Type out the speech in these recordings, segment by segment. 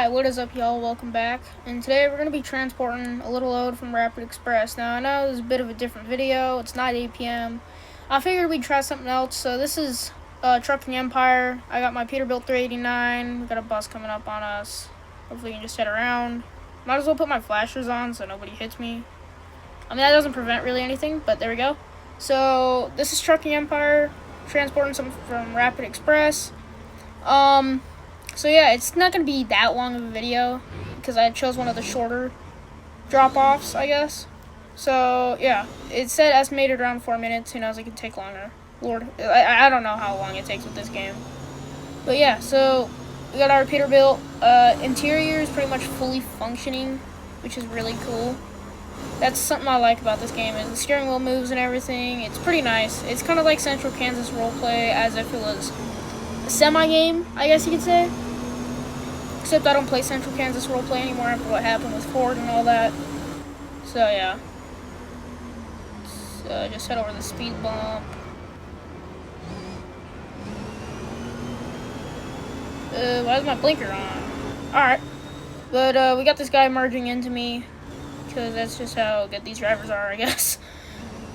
Hi, what is up, y'all? Welcome back. And today we're going to be transporting a little load from Rapid Express. Now, I know this is a bit of a different video. It's not 8 p.m. I figured we'd try something else. So this is Trucking Empire. I got my Peterbilt 389. We got a bus coming up on us. Hopefully we can just head around. Might as well put my flashers on so nobody hits me. I mean, that doesn't prevent really anything, but there we go. So this is Trucking Empire, transporting something from Rapid Express. So yeah, it's not going to be that long of a video because I chose one of the shorter drop-offs, I guess. So yeah, it said estimated around 4 minutes. Who knows, it could take longer. Lord, I don't know how long it takes with this game. But yeah, so we got our Peterbilt. Interior is pretty much fully functioning, which is really cool. That's something I like about this game, is the steering wheel moves and everything. It's pretty nice. It's kind of like Central Kansas Roleplay, as if it was a semi-game, I guess you could say. Except I don't play Central Kansas Roleplay anymore after what happened with Ford and all that. So yeah. So just head over the speed bump. Why is my blinker on? Alright. But we got this guy merging into me, because that's just how good these drivers are, I guess.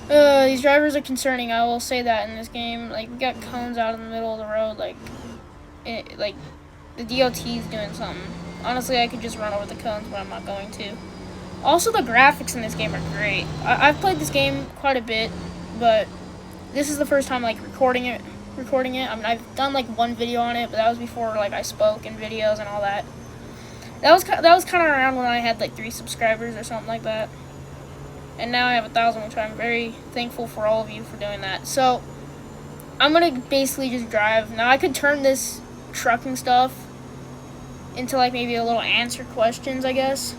These drivers are concerning, I will say that in this game. Like, we got cones out in the middle of the road, like the DOT is doing something. Honestly, I could just run over the cones, but I'm not going to. Also, the graphics in this game are great. I've played this game quite a bit, but this is the first time, like, recording it. I mean, I've done, like, one video on it, but that was before, like, I spoke in videos and all that. That was kind of around when I had, like, 3 subscribers or something like that. And now I have 1,000, which I'm very thankful for all of you for doing that. So, I'm going to basically just drive. Now, I could turn this trucking stuff into, like, maybe a little answer questions, I guess.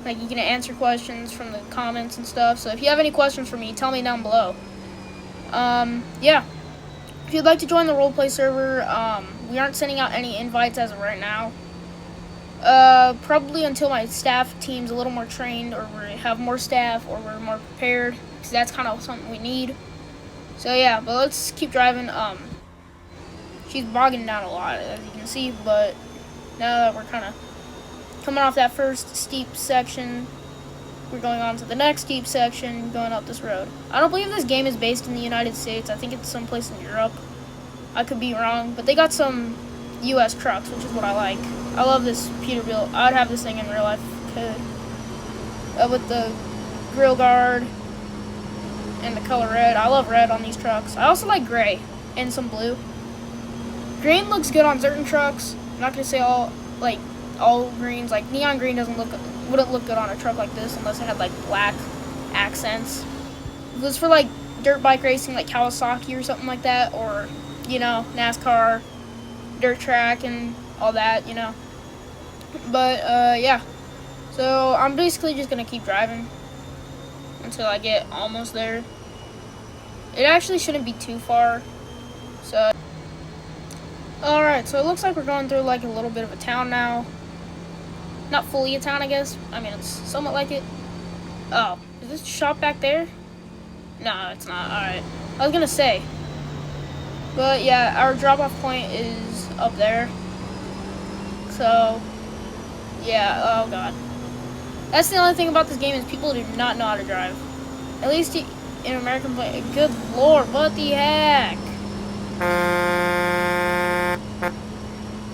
Like, you can answer questions from the comments and stuff. So, if you have any questions for me, tell me down below. Yeah. If you'd like to join the roleplay server, we aren't sending out any invites as of right now. Probably until my staff team's a little more trained, or we have more staff, or we're more prepared, because that's kind of something we need. So yeah, but let's keep driving. She's bogging down a lot, as you can see, but now that we're kind of coming off that first steep section, we're going on to the next steep section, going up this road. I don't believe this game is based in the United States. I think it's someplace in Europe. I could be wrong, but they got some U.S. trucks, which is what I like. I love this Peterbilt. I'd have this thing in real life if I could. With the grill guard and the color red. I love red on these trucks. I also like gray and some blue. Green looks good on certain trucks. I'm not gonna say all greens. Like neon green wouldn't look good on a truck like this unless it had like black accents. If it was for like dirt bike racing, like Kawasaki or something like that, or you know, NASCAR, dirt track and all that, you know. But yeah. So I'm basically just gonna keep driving until I get almost there. It actually shouldn't be too far. So alright, so it looks like we're going through like a little bit of a town now. Not fully a town, I guess. I mean, it's somewhat like it. Oh, is this shop back there? No, it's not. Alright. I was gonna say. But yeah, our drop-off point is up there. So, yeah, oh god. That's the only thing about this game, is people do not know how to drive. At least in American play. Good lord, what the heck?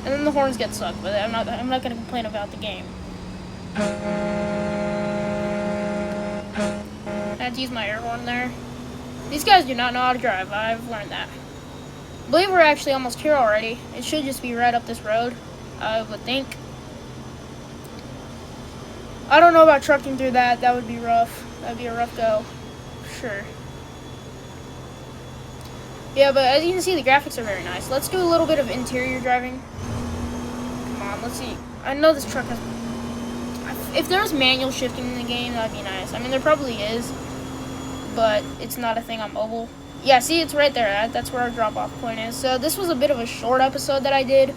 And then the horns get sucked, but I'm not gonna complain about the game. I had to use my air horn there. These guys do not know how to drive. I've learned that. I believe we're actually almost here already. It should just be right up this road, I would think. I don't know about trucking through that. That would be rough. That would be a rough go. Sure. Yeah, but as you can see, the graphics are very nice. Let's do a little bit of interior driving. Come on, let's see. I know this truck has... If there was manual shifting in the game, that would be nice. I mean, there probably is, but it's not a thing on mobile. Yeah, see, it's right there. That's where our drop-off point is. So this was a bit of a short episode that I did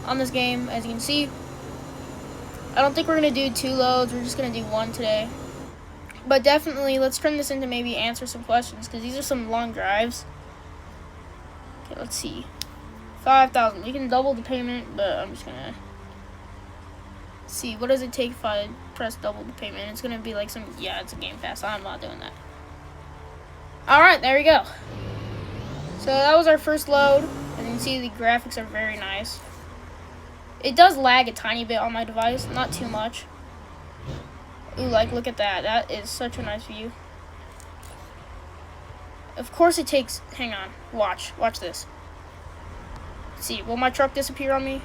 on this game, as you can see. I don't think we're going to do 2 loads. We're just going to do 1 today. But definitely, let's turn this into maybe answer some questions, because these are some long drives. Okay, let's see. 5,000. We can double the payment, but I'm just gonna see, what does it take if I press double the payment? It's gonna be like some, yeah, it's a Game Pass. I'm not doing that. Alright, there we go. So that was our first load, and you can see the graphics are very nice. It does lag a tiny bit on my device, not too much. Ooh, like, look at that. That is such a nice view. Of course it takes, hang on, watch this. See, will my truck disappear on me?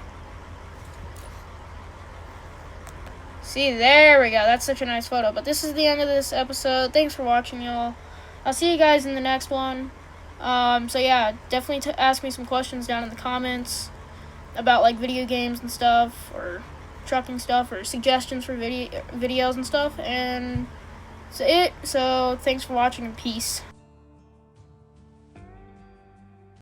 See, there we go. That's such a nice photo. But this is the end of this episode. Thanks for watching, y'all. I'll see you guys in the next one. So yeah, definitely ask me some questions down in the comments about like video games and stuff, or trucking stuff, or suggestions for videos and stuff. And that's it. So thanks for watching, and peace.